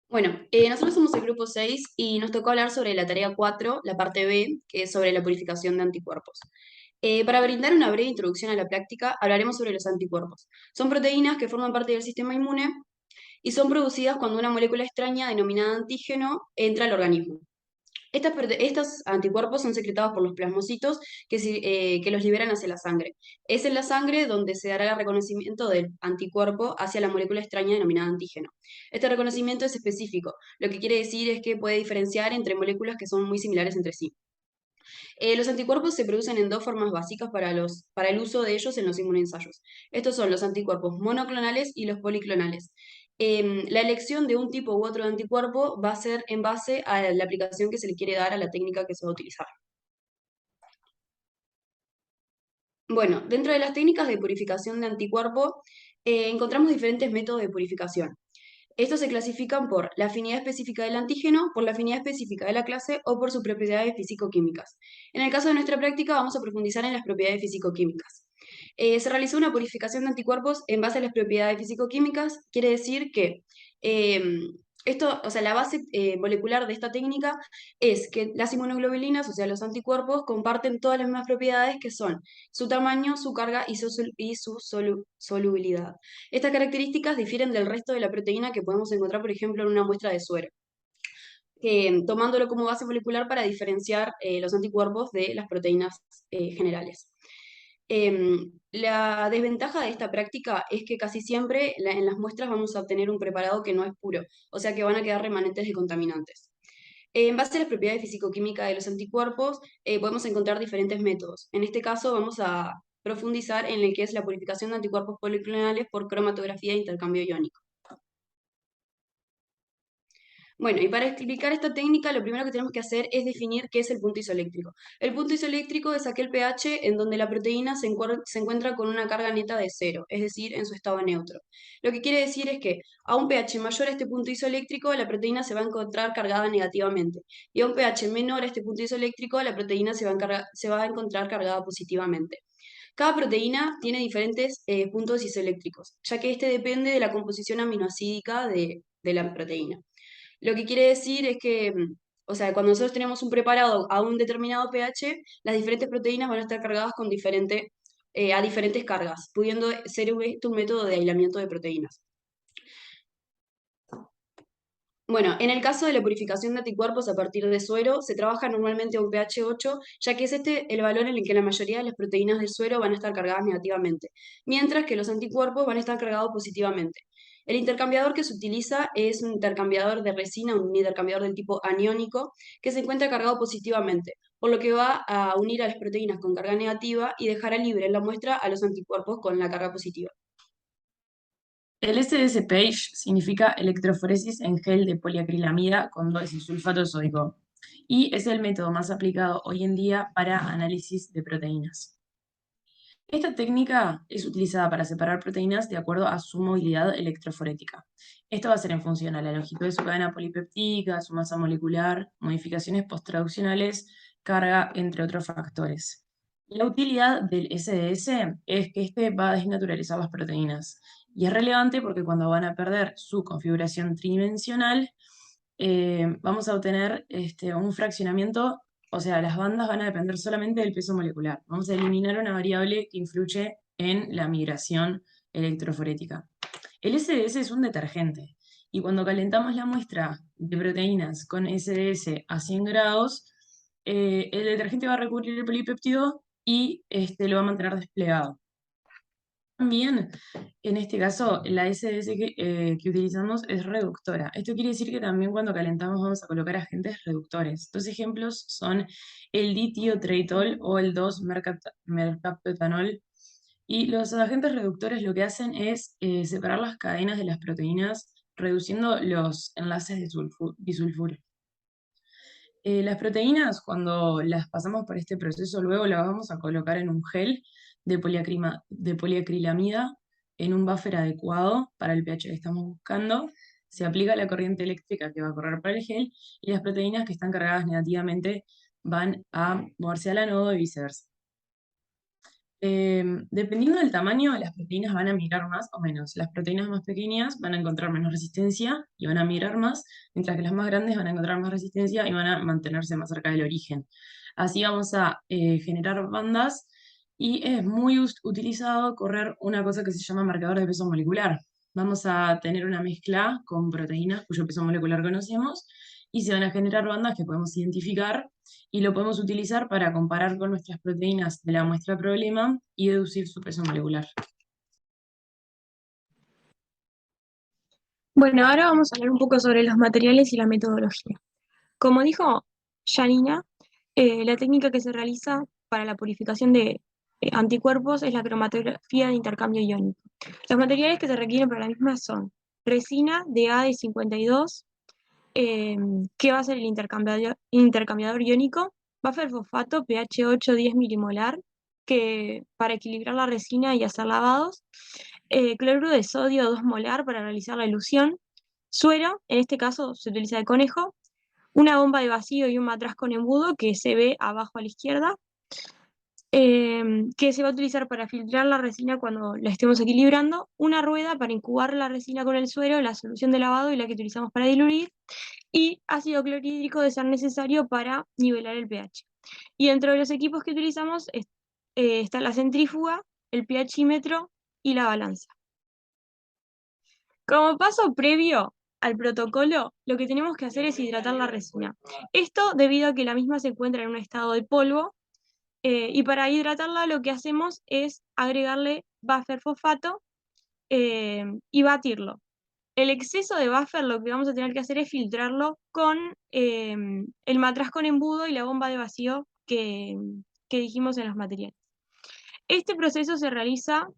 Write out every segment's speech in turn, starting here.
Bueno, nosotros somos el grupo 6 y nos tocó hablar sobre la tarea 4, la parte B, que es sobre la purificación de anticuerpos. Para brindar una breve introducción a la práctica, hablaremos sobre los anticuerpos. Son proteínas que forman parte del sistema inmune y son producidas cuando una molécula extraña denominada antígeno entra al organismo. Estos anticuerpos son secretados por los plasmocitos que los liberan hacia la sangre. Es en la sangre donde se dará el reconocimiento del anticuerpo hacia la molécula extraña denominada antígeno. Este reconocimiento es específico, lo que quiere decir es que puede diferenciar entre moléculas que son muy similares entre sí. Los anticuerpos se producen en dos formas básicas para el uso de ellos en los inmunoensayos. Estos son los anticuerpos monoclonales y los policlonales. La elección de un tipo u otro de anticuerpo va a ser en base a la aplicación que se le quiere dar a la técnica que se va a utilizar. Bueno, dentro de las técnicas de purificación de anticuerpo, encontramos diferentes métodos de purificación. Estos se clasifican por la afinidad específica del antígeno, por la afinidad específica de la clase o por sus propiedades físico-químicas. En el caso de nuestra práctica, vamos a profundizar en las propiedades físico-químicas. Se realizó una purificación de anticuerpos en base a las propiedades físico-químicas, quiere decir que eh, esto, o sea, la base molecular de esta técnica es que las inmunoglobulinas, o sea, los anticuerpos, comparten todas las mismas propiedades que son su tamaño, su carga y su solubilidad. Estas características difieren del resto de la proteína que podemos encontrar, por ejemplo, en una muestra de suero, tomándolo como base molecular para diferenciar los anticuerpos de las proteínas generales. La desventaja de esta práctica es que casi siempre en las muestras vamos a obtener un preparado que no es puro, o sea que van a quedar remanentes de contaminantes. En base a las propiedades físico-químicas de los anticuerpos, podemos encontrar diferentes métodos. En este caso, vamos a profundizar en el que es la purificación de anticuerpos policlonales por cromatografía e intercambio iónico. Bueno, y para explicar esta técnica, lo primero que tenemos que hacer es definir qué es el punto isoeléctrico. El punto isoeléctrico es aquel pH en donde la proteína se encuentra con una carga neta de cero, es decir, en su estado neutro. Lo que quiere decir es que a un pH mayor a este punto isoeléctrico, la proteína se va a encontrar cargada negativamente. Y a un pH menor a este punto isoeléctrico, la proteína se va a encontrar cargada positivamente. Cada proteína tiene diferentes puntos isoeléctricos, ya que este depende de la composición aminoácidica de la proteína. Lo que quiere decir es que, o sea, cuando nosotros tenemos un preparado a un determinado pH, las diferentes proteínas van a estar cargadas a diferentes cargas, pudiendo ser esto un método de aislamiento de proteínas. Bueno, en el caso de la purificación de anticuerpos a partir de suero, se trabaja normalmente a un pH 8, ya que es este el valor en el que la mayoría de las proteínas del suero van a estar cargadas negativamente, mientras que los anticuerpos van a estar cargados positivamente. El intercambiador que se utiliza es un intercambiador de resina, un intercambiador del tipo aniónico, que se encuentra cargado positivamente, por lo que va a unir a las proteínas con carga negativa y dejará libre en la muestra a los anticuerpos con la carga positiva. El SDS-PAGE significa electroforesis en gel de poliacrilamida con sulfato sódico y es el método más aplicado hoy en día para análisis de proteínas. Esta técnica es utilizada para separar proteínas de acuerdo a su movilidad electroforética. Esto va a ser en función a la longitud de su cadena polipeptídica, su masa molecular, modificaciones posttraduccionales, carga, entre otros factores. La utilidad del SDS es que este va a desnaturalizar las proteínas y es relevante porque cuando van a perder su configuración tridimensional, vamos a obtener un fraccionamiento, o sea, las bandas van a depender solamente del peso molecular. Vamos a eliminar una variable que influye en la migración electroforética. El SDS es un detergente y cuando calentamos la muestra de proteínas con SDS a 100 grados, el detergente va a recubrir el polipéptido y lo va a mantener desplegado. También, en este caso, la SDS que utilizamos es reductora. Esto quiere decir que también cuando calentamos vamos a colocar agentes reductores. Dos ejemplos son el ditiotreitol o el 2-mercaptoetanol. Y los agentes reductores lo que hacen es separar las cadenas de las proteínas, reduciendo los enlaces de disulfuro. Las proteínas, cuando las pasamos por este proceso, luego las vamos a colocar en un gel de poliacrilamida en un buffer adecuado para el pH que estamos buscando. Se aplica la corriente eléctrica que va a correr para el gel y las proteínas que están cargadas negativamente van a moverse al anodo y viceversa. Dependiendo del tamaño, las proteínas van a migrar más o menos. Las proteínas más pequeñas van a encontrar menos resistencia y van a migrar más, mientras que las más grandes van a encontrar más resistencia y van a mantenerse más cerca del origen. Así vamos a generar bandas y es muy utilizado correr una cosa que se llama marcador de peso molecular. Vamos a tener una mezcla con proteínas cuyo peso molecular conocemos y se van a generar bandas que podemos identificar y lo podemos utilizar para comparar con nuestras proteínas de la muestra problema y deducir su peso molecular. Bueno, ahora vamos a hablar un poco sobre los materiales y la metodología. Como dijo Janina, la técnica que se realiza para la purificación de anticuerpos es la cromatografía de intercambio iónico. Los materiales que se requieren para la misma son resina de AD52, que va a ser el intercambiador iónico, buffer fosfato pH 8-10 milimolar, que para equilibrar la resina y hacer lavados, cloruro de sodio 2 molar para realizar la elución, suero, en este caso se utiliza de conejo, una bomba de vacío y un matraz con embudo que se ve abajo a la izquierda, que se va a utilizar para filtrar la resina cuando la estemos equilibrando, una rueda para incubar la resina con el suero, la solución de lavado y la que utilizamos para diluir, y ácido clorhídrico de ser necesario para nivelar el pH. Y dentro de los equipos que utilizamos está la centrífuga, el pHímetro y la balanza. Como paso previo al protocolo, lo que tenemos que hacer es hidratar la resina. Esto debido a que la misma se encuentra en un estado de polvo, y para hidratarla lo que hacemos es agregarle buffer fosfato y batirlo. El exceso de buffer lo que vamos a tener que hacer es filtrarlo con el matraz con embudo y la bomba de vacío que dijimos en los materiales. Este proceso se realiza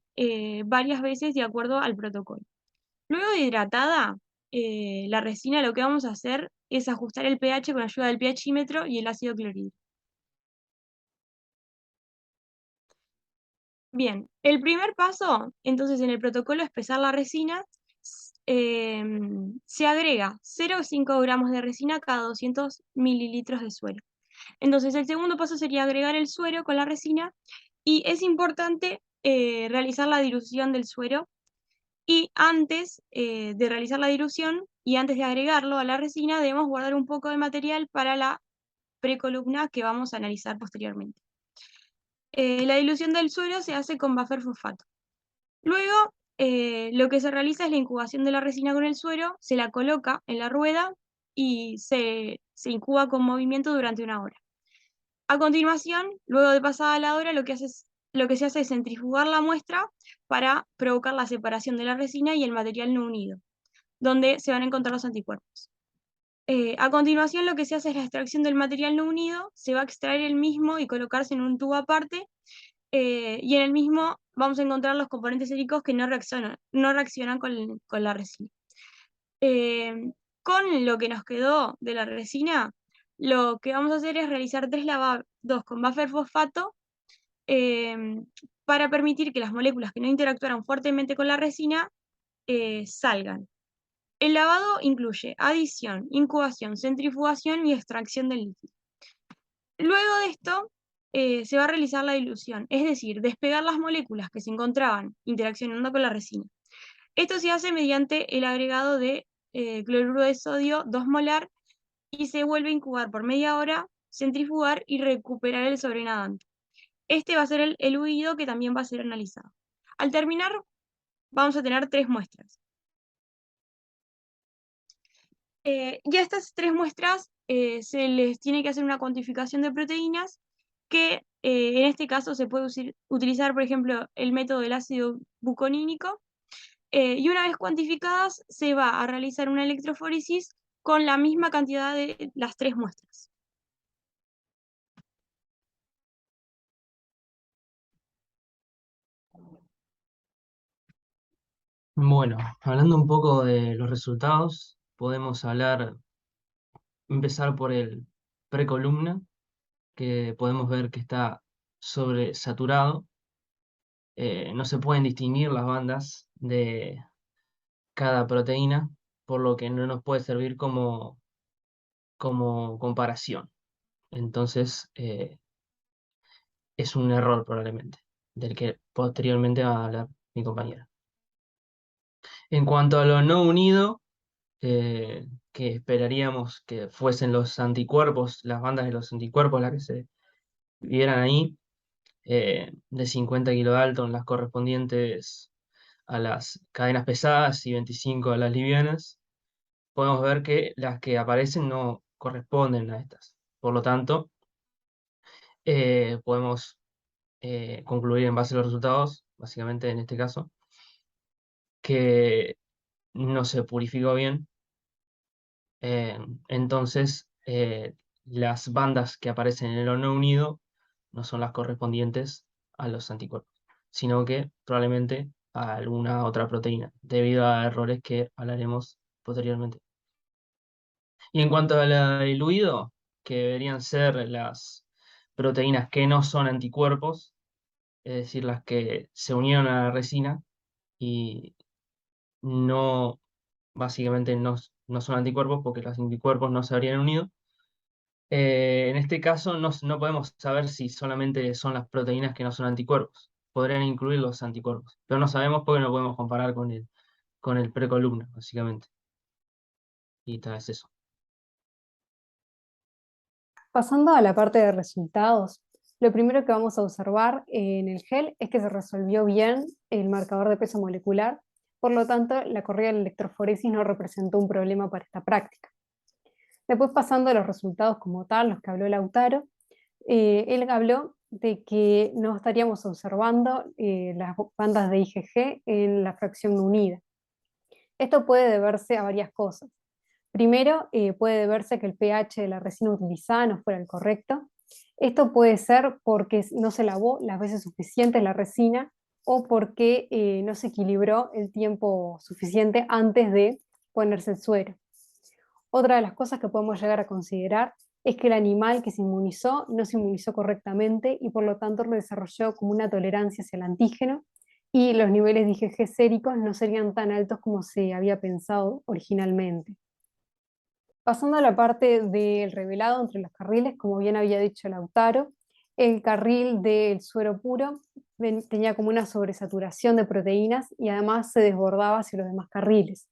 varias veces de acuerdo al protocolo. Luego de hidratada, la resina, lo que vamos a hacer es ajustar el pH con ayuda del pHímetro y el ácido clorhídrico. Bien, el primer paso, entonces, en el protocolo es pesar la resina. Se agrega 0,5 gramos de resina cada 200 mililitros de suero. Entonces, el segundo paso sería agregar el suero con la resina y es importante realizar la dilución del suero y antes de realizar la dilución y antes de agregarlo a la resina debemos guardar un poco de material para la precolumna que vamos a analizar posteriormente. La dilución del suero se hace con buffer fosfato. Luego, lo que se realiza es la incubación de la resina con el suero, se la coloca en la rueda y se incuba con movimiento durante 1 hora. A continuación, luego de pasada la hora, lo que se hace es centrifugar la muestra para provocar la separación de la resina y el material no unido, donde se van a encontrar los anticuerpos. A continuación, lo que se hace es la extracción del material no unido, se va a extraer el mismo y colocarse en un tubo aparte, y en el mismo vamos a encontrar los componentes séricos que no reaccionan con la resina. Con lo que nos quedó de la resina, lo que vamos a hacer es realizar 3 lavados con buffer fosfato para permitir que las moléculas que no interactuaron fuertemente con la resina salgan. El lavado incluye adición, incubación, centrifugación y extracción del líquido. Luego de esto, se va a realizar la dilución, es decir, despegar las moléculas que se encontraban interaccionando con la resina. Esto se hace mediante el agregado de cloruro de sodio 2 molar y se vuelve a incubar por media hora, centrifugar y recuperar el sobrenadante. Este va a ser el huido que también va a ser analizado. Al terminar, vamos a tener 3 muestras. Y a estas 3 muestras se les tiene que hacer una cuantificación de proteínas que en este caso se puede utilizar, por ejemplo, el método del ácido buconínico, y una vez cuantificadas se va a realizar una electroforesis con la misma cantidad de las 3 muestras. Bueno, hablando un poco de los resultados, podemos empezar por el precolumna, que podemos ver que está sobresaturado. No se pueden distinguir las bandas de cada proteína, por lo que no nos puede servir como comparación. Entonces, es un error probablemente. del que posteriormente va a hablar mi compañera. En cuanto a lo no unido, que esperaríamos que fuesen los anticuerpos, las bandas de los anticuerpos las que se vieran ahí, de 50 kilodalton, las correspondientes a las cadenas pesadas y 25 a las livianas, podemos ver que las que aparecen no corresponden a estas. Por lo tanto, podemos concluir en base a los resultados, básicamente en este caso, que no se purificó bien. Entonces, las bandas que aparecen en el no unido no son las correspondientes a los anticuerpos, sino que probablemente a alguna otra proteína, debido a errores que hablaremos posteriormente. Y en cuanto al diluido, que deberían ser las proteínas que no son anticuerpos, es decir, las que se unieron a la resina y no, básicamente no son anticuerpos porque los anticuerpos no se habrían unido. En este caso no podemos saber si solamente son las proteínas que no son anticuerpos. Podrían incluir los anticuerpos, pero no sabemos porque no podemos comparar con el precolumna, básicamente. Y tal vez eso. Pasando a la parte de resultados, lo primero que vamos a observar en el gel es que se resolvió bien el marcador de peso molecular, por lo tanto la corrida de la electroforesis no representó un problema para esta práctica. Después, pasando a los resultados como tal, los que habló Lautaro, él habló de que no estaríamos observando las bandas de IgG en la fracción no unida. Esto puede deberse a varias cosas. Primero, puede deberse a que el pH de la resina utilizada no fuera el correcto. Esto puede ser porque no se lavó las veces suficientes la resina o porque no se equilibró el tiempo suficiente antes de ponerse el suero. Otra de las cosas que podemos llegar a considerar es que el animal que se inmunizó no se inmunizó correctamente y por lo tanto desarrolló como una tolerancia hacia el antígeno y los niveles de IgG séricos no serían tan altos como se había pensado originalmente. Pasando a la parte del revelado entre los carriles, como bien había dicho Lautaro, el carril del suero puro tenía como una sobresaturación de proteínas y además se desbordaba hacia los demás carriles,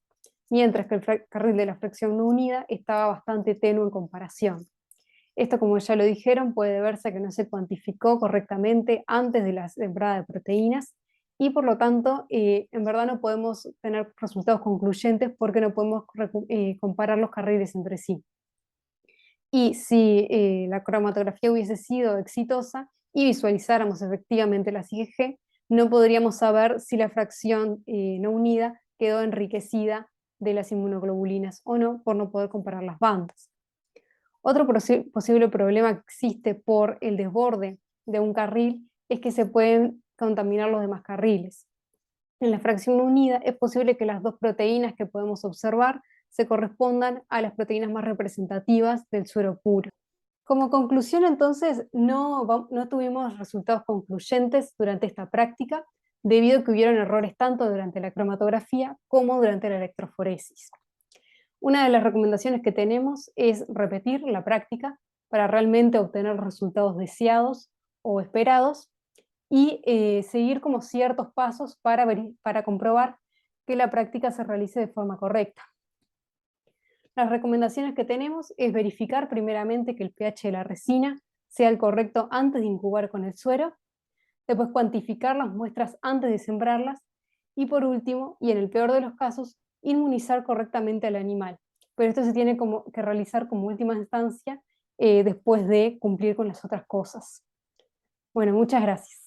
mientras que el carril de la fracción no unida estaba bastante tenue en comparación. Esto, como ya lo dijeron, puede deberse a que no se cuantificó correctamente antes de la sembrada de proteínas y por lo tanto, en verdad no podemos tener resultados concluyentes porque no podemos comparar los carriles entre sí. Y si la cromatografía hubiese sido exitosa y visualizáramos efectivamente las IgG, no podríamos saber si la fracción no unida quedó enriquecida de las inmunoglobulinas o no, por no poder comparar las bandas. Otro posible problema que existe por el desborde de un carril es que se pueden contaminar los demás carriles. En la fracción unida es posible que las dos proteínas que podemos observar se correspondan a las proteínas más representativas del suero puro. Como conclusión, entonces, no tuvimos resultados concluyentes durante esta práctica, debido a que hubieron errores tanto durante la cromatografía como durante la electroforesis. Una de las recomendaciones que tenemos es repetir la práctica para realmente obtener los resultados deseados o esperados y seguir como ciertos pasos para comprobar que la práctica se realice de forma correcta. Las recomendaciones que tenemos es verificar primeramente que el pH de la resina sea el correcto antes de incubar con el suero, después cuantificar las muestras antes de sembrarlas y por último, y en el peor de los casos, inmunizar correctamente al animal. Pero esto se tiene que realizar como última instancia después de cumplir con las otras cosas. Bueno, muchas gracias.